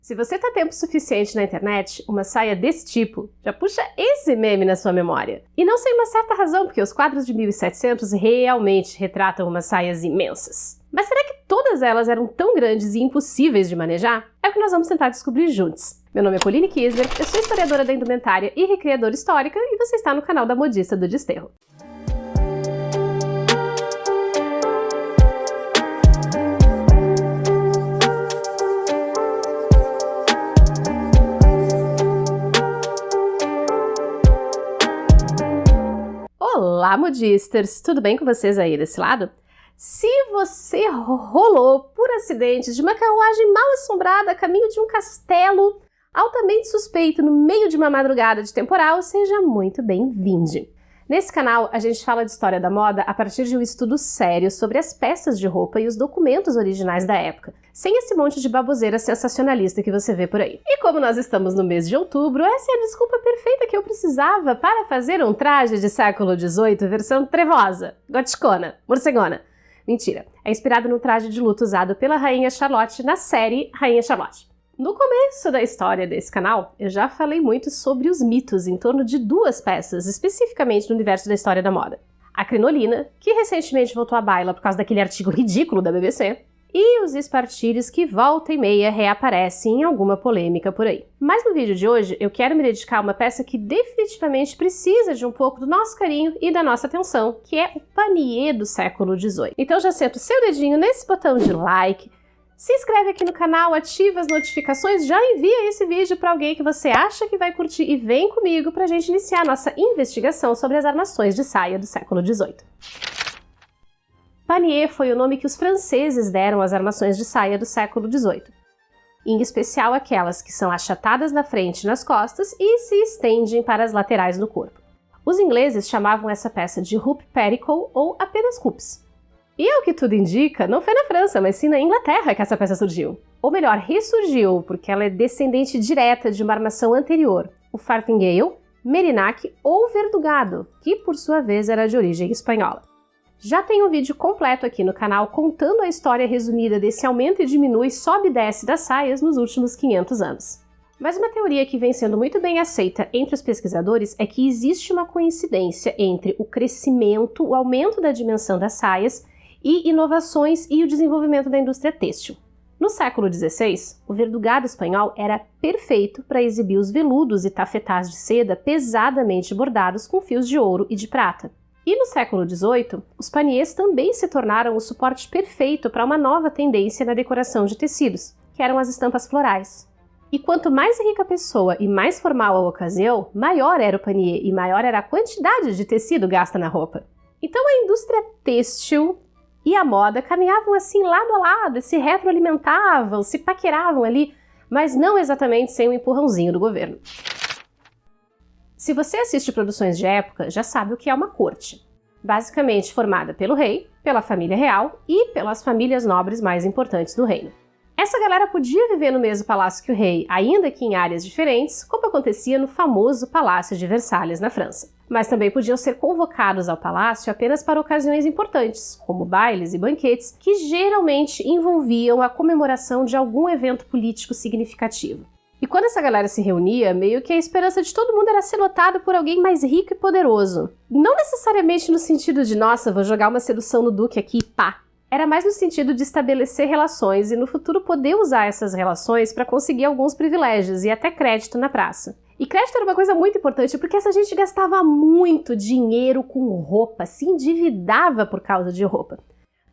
Se você tá tempo suficiente na internet, uma saia desse tipo já puxa esse meme na sua memória. E não sem uma certa razão, porque os quadros de 1700 realmente retratam umas saias imensas. Mas será que todas elas eram tão grandes e impossíveis de manejar? É o que nós vamos tentar descobrir juntos. Meu nome é Pauline Kisler, eu sou historiadora da indumentária e recriadora histórica, e você está no canal da Modista do Desterro. Olá, modisters! Tudo bem com vocês aí desse lado? Se você rolou por acidente de uma carruagem mal assombrada a caminho de um castelo altamente suspeito no meio de uma madrugada de temporal, seja muito bem-vindo! Nesse canal, a gente fala de história da moda a partir de um estudo sério sobre as peças de roupa e os documentos originais da época, sem esse monte de baboseira sensacionalista que você vê por aí. E como nós estamos no mês de outubro, essa é a desculpa perfeita que eu precisava para fazer um traje de século XVIII versão trevosa, goticona, morcegona. Mentira, é inspirado no traje de luto usado pela Rainha Charlotte na série Rainha Charlotte. No começo da história desse canal, eu já falei muito sobre os mitos em torno de duas peças, especificamente no universo da história da moda. A crinolina, que recentemente voltou à baila por causa daquele artigo ridículo da BBC, e os espartilhos que volta e meia reaparecem em alguma polêmica por aí. Mas no vídeo de hoje, eu quero me dedicar a uma peça que definitivamente precisa de um pouco do nosso carinho e da nossa atenção, que é o panier do século XVIII. Então já senta o seu dedinho nesse botão de like, se inscreve aqui no canal, ativa as notificações, já envia esse vídeo para alguém que você acha que vai curtir e vem comigo para a gente iniciar a nossa investigação sobre as armações de saia do século XVIII. Panier foi o nome que os franceses deram às armações de saia do século XVIII, em especial aquelas que são achatadas na frente e nas costas e se estendem para as laterais do corpo. Os ingleses chamavam essa peça de hoop petticoat ou apenas hoops. E ao que tudo indica, não foi na França, mas sim na Inglaterra que essa peça surgiu. Ou melhor, ressurgiu, porque ela é descendente direta de uma armação anterior, o farthingale, merinac ou verdugado, que por sua vez era de origem espanhola. Já tem um vídeo completo aqui no canal contando a história resumida desse aumenta e diminui, sobe e desce das saias nos últimos 500 anos. Mas uma teoria que vem sendo muito bem aceita entre os pesquisadores é que existe uma coincidência entre o crescimento, o aumento da dimensão das saias e inovações e o desenvolvimento da indústria têxtil. No século XVI, o verdugado espanhol era perfeito para exibir os veludos e tafetás de seda pesadamente bordados com fios de ouro e de prata. E no século XVIII, os paniers também se tornaram o suporte perfeito para uma nova tendência na decoração de tecidos, que eram as estampas florais. E quanto mais rica a pessoa e mais formal a ocasião, maior era o panier e maior era a quantidade de tecido gasta na roupa. Então a indústria têxtil e a moda caminhavam assim lado a lado, se retroalimentavam, se paqueravam ali, mas não exatamente sem um empurrãozinho do governo. Se você assiste produções de época, já sabe o que é uma corte. Basicamente formada pelo rei, pela família real e pelas famílias nobres mais importantes do reino. Essa galera podia viver no mesmo palácio que o rei, ainda que em áreas diferentes, como acontecia no famoso Palácio de Versalhes, na França. Mas também podiam ser convocados ao palácio apenas para ocasiões importantes, como bailes e banquetes, que geralmente envolviam a comemoração de algum evento político significativo. E quando essa galera se reunia, meio que a esperança de todo mundo era ser notado por alguém mais rico e poderoso. Não necessariamente no sentido de, nossa, vou jogar uma sedução no duque aqui e pá. Era mais no sentido de estabelecer relações e no futuro poder usar essas relações para conseguir alguns privilégios e até crédito na praça. E crédito era uma coisa muito importante porque essa gente gastava muito dinheiro com roupa, se endividava por causa de roupa.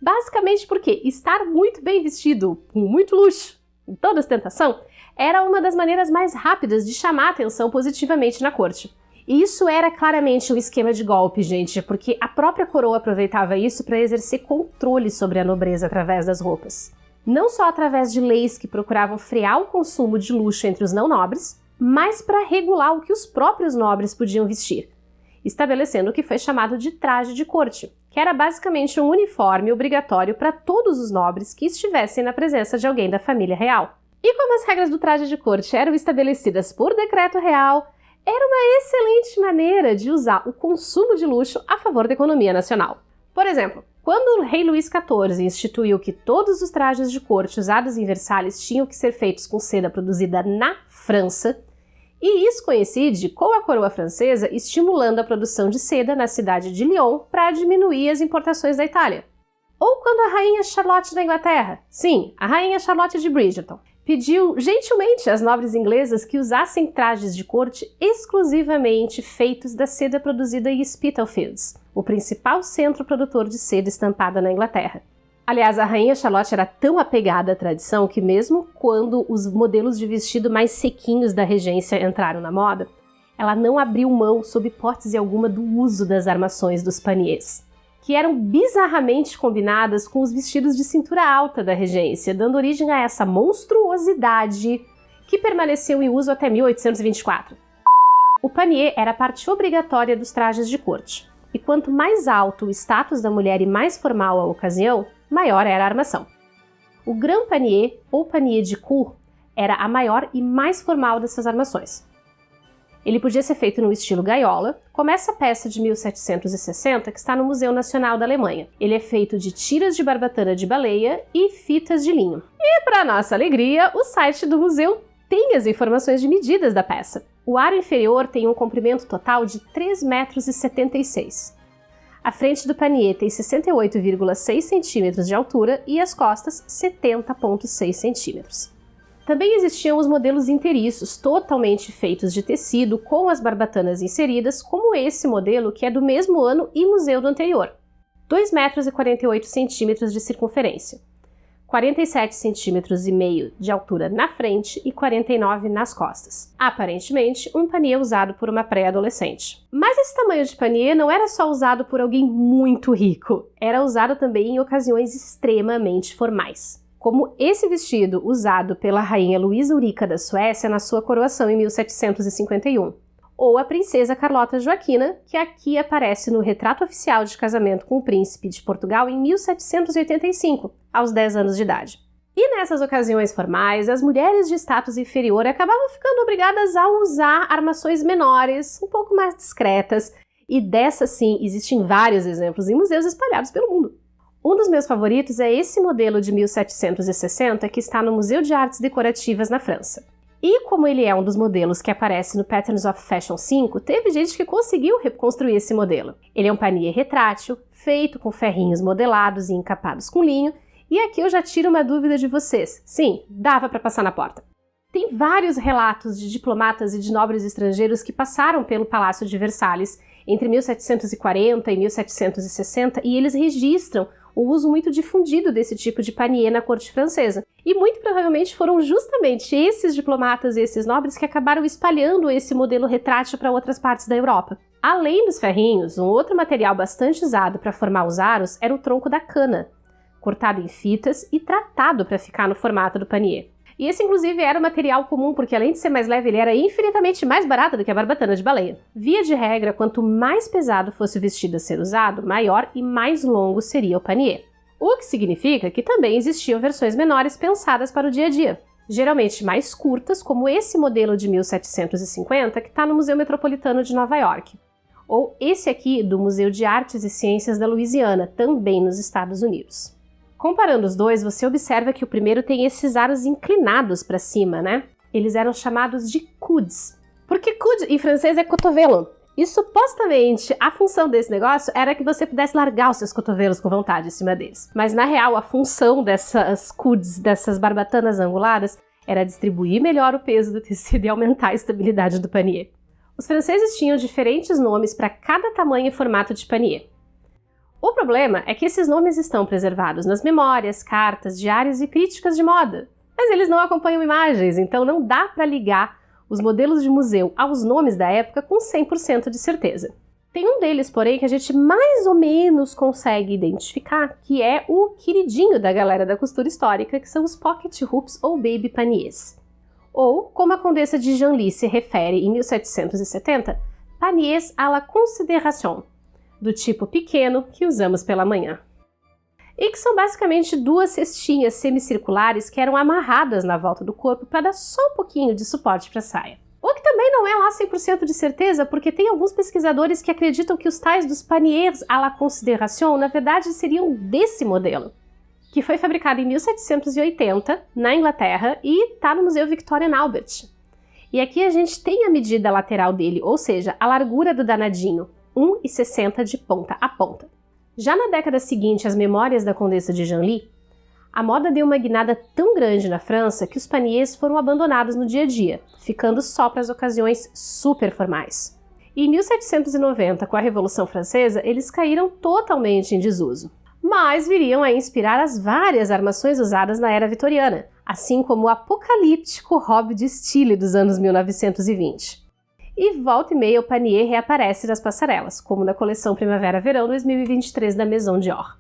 Basicamente porque estar muito bem vestido, com muito luxo, com toda ostentação, era uma das maneiras mais rápidas de chamar a atenção positivamente na corte. E isso era claramente um esquema de golpe, gente, porque a própria coroa aproveitava isso para exercer controle sobre a nobreza através das roupas. Não só através de leis que procuravam frear o consumo de luxo entre os não nobres, mas para regular o que os próprios nobres podiam vestir, estabelecendo o que foi chamado de traje de corte, que era basicamente um uniforme obrigatório para todos os nobres que estivessem na presença de alguém da família real. E como as regras do traje de corte eram estabelecidas por decreto real, era uma excelente maneira de usar o consumo de luxo a favor da economia nacional. Por exemplo, Quando o rei Luís XIV instituiu que todos os trajes de corte usados em Versalhes tinham que ser feitos com seda produzida na França, e isso coincide com a coroa francesa estimulando a produção de seda na cidade de Lyon para diminuir as importações da Itália. Ou quando a rainha Charlotte da Inglaterra, sim, a rainha Charlotte de Bridgerton, pediu gentilmente às nobres inglesas que usassem trajes de corte exclusivamente feitos da seda produzida em Spitalfields, o principal centro produtor de seda estampada na Inglaterra. Aliás, a rainha Charlotte era tão apegada à tradição que mesmo quando os modelos de vestido mais sequinhos da regência entraram na moda, ela não abriu mão, sob hipótese alguma, do uso das armações dos paniers, que eram bizarramente combinadas com os vestidos de cintura alta da regência, dando origem a essa monstruosidade que permaneceu em uso até 1824. O panier era parte obrigatória dos trajes de corte, e quanto mais alto o status da mulher e mais formal a ocasião, maior era a armação. O grand panier, ou panier de cour, era a maior e mais formal dessas armações. Ele podia ser feito no estilo gaiola, como essa peça de 1760 que está no Museu Nacional da Alemanha. Ele é feito de tiras de barbatana de baleia e fitas de linho. E, para nossa alegria, o site do museu tem as informações de medidas da peça. O aro inferior tem um comprimento total de 3,76 m. A frente do panier tem 68,6 cm de altura e as costas 70,6 cm. Também existiam os modelos inteiriços, totalmente feitos de tecido, com as barbatanas inseridas, como esse modelo que é do mesmo ano e museu do anterior. 2,48 m de circunferência, 47,5 cm de altura na frente e 49 nas costas. Aparentemente, um panier usado por uma pré-adolescente. Mas esse tamanho de panier não era só usado por alguém muito rico, era usado também em ocasiões extremamente formais, como esse vestido usado pela rainha Luísa Eurica da Suécia na sua coroação em 1751, ou a princesa Carlota Joaquina, que aqui aparece no retrato oficial de casamento com o príncipe de Portugal em 1785, aos 10 anos de idade. E nessas ocasiões formais, as mulheres de status inferior acabavam ficando obrigadas a usar armações menores, um pouco mais discretas, e dessas sim existem vários exemplos em museus espalhados pelo mundo. Um dos meus favoritos é esse modelo de 1760 que está no Museu de Artes Decorativas na França. E como ele é um dos modelos que aparece no Patterns of Fashion 5, teve gente que conseguiu reconstruir esse modelo. Ele é um panier retrátil, feito com ferrinhos modelados e encapados com linho, e aqui eu já tiro uma dúvida de vocês. Sim, dava para passar na porta. Tem vários relatos de diplomatas e de nobres estrangeiros que passaram pelo Palácio de Versalhes entre 1740 e 1760 e eles registram o uso muito difundido desse tipo de panier na corte francesa. E muito provavelmente foram justamente esses diplomatas e esses nobres que acabaram espalhando esse modelo retrátil para outras partes da Europa. Além dos ferrinhos, um outro material bastante usado para formar os aros era o tronco da cana, cortado em fitas e tratado para ficar no formato do panier. E esse, inclusive, era um material comum, porque além de ser mais leve, ele era infinitamente mais barato do que a barbatana de baleia. Via de regra, quanto mais pesado fosse o vestido a ser usado, maior e mais longo seria o panier. O que significa que também existiam versões menores pensadas para o dia a dia, geralmente mais curtas, como esse modelo de 1750 que está no Museu Metropolitano de Nova York, ou esse aqui do Museu de Artes e Ciências da Louisiana, também nos Estados Unidos. Comparando os dois, você observa que o primeiro tem esses aros inclinados para cima, né? Eles eram chamados de coudes, porque coude em francês é cotovelo. E supostamente a função desse negócio era que você pudesse largar os seus cotovelos com vontade em cima deles. Mas na real, a função dessas coudes, dessas barbatanas anguladas, era distribuir melhor o peso do tecido e aumentar a estabilidade do panier. Os franceses tinham diferentes nomes para cada tamanho e formato de panier. O problema é que esses nomes estão preservados nas memórias, cartas, diários e críticas de moda, mas eles não acompanham imagens, então não dá para ligar os modelos de museu aos nomes da época com 100% de certeza. Tem um deles, porém, que a gente mais ou menos consegue identificar, que é o queridinho da galera da costura histórica, que são os pocket hoops ou baby paniers. Ou, como a Condessa de Genlis se refere em 1770, paniers à la considération, do tipo pequeno que usamos pela manhã. E que são basicamente duas cestinhas semicirculares que eram amarradas na volta do corpo para dar só um pouquinho de suporte para a saia. O que também também não é lá 100% de certeza, porque tem alguns pesquisadores que acreditam que os tais dos paniers à la considération, na verdade, seriam desse modelo, que foi fabricado em 1780, na Inglaterra, e está no Museu Victoria and Albert. E aqui a gente tem a medida lateral dele, ou seja, a largura do danadinho, 1,60 de ponta a ponta. Já na década seguinte às memórias da Condessa de Genlis, a moda deu uma guinada tão grande na França que os paniers foram abandonados no dia a dia, ficando só para as ocasiões super formais. E em 1790, com a Revolução Francesa, eles caíram totalmente em desuso. Mas viriam a inspirar as várias armações usadas na era vitoriana, assim como o apocalíptico hobby de estilo dos anos 1920. E volta e meia o panier reaparece nas passarelas, como na coleção Primavera-Verão 2023 da Maison Dior.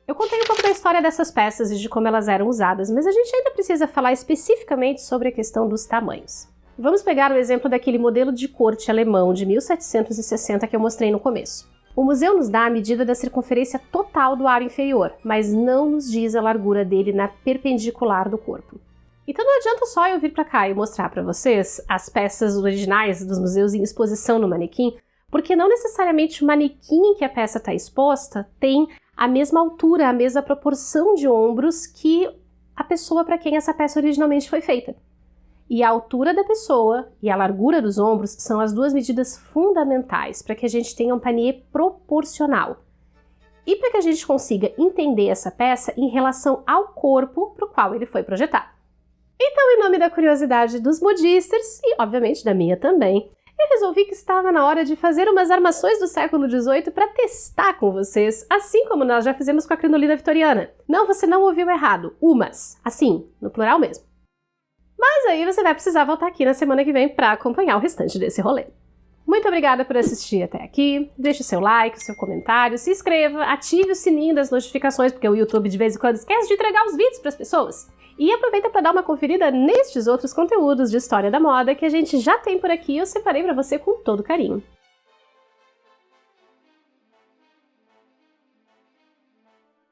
Eu contei um pouco da história dessas peças e de como elas eram usadas, mas a gente ainda precisa falar especificamente sobre a questão dos tamanhos. Vamos pegar o exemplo daquele modelo de corte alemão de 1760 que eu mostrei no começo. O museu nos dá a medida da circunferência total do aro inferior, mas não nos diz a largura dele na perpendicular do corpo. Então não adianta só eu vir para cá e mostrar para vocês as peças originais dos museus em exposição no manequim, porque não necessariamente o manequim em que a peça está exposta tem a mesma altura, a mesma proporção de ombros que a pessoa para quem essa peça originalmente foi feita. E a altura da pessoa e a largura dos ombros são as duas medidas fundamentais para que a gente tenha um panier proporcional. E para que a gente consiga entender essa peça em relação ao corpo para o qual ele foi projetado. Então, em nome da curiosidade dos modisters, e obviamente da minha também, eu resolvi que estava na hora de fazer umas armações do século XVIII para testar com vocês, assim como nós já fizemos com a crinolina vitoriana. Não, você não ouviu errado, umas, assim, no plural mesmo. Mas aí você vai precisar voltar aqui na semana que vem para acompanhar o restante desse rolê. Muito obrigada por assistir até aqui, deixe o seu like, o seu comentário, se inscreva, ative o sininho das notificações, porque o YouTube de vez em quando esquece de entregar os vídeos para as pessoas. E aproveita para dar uma conferida nestes outros conteúdos de história da moda que a gente já tem por aqui e eu separei para você com todo carinho.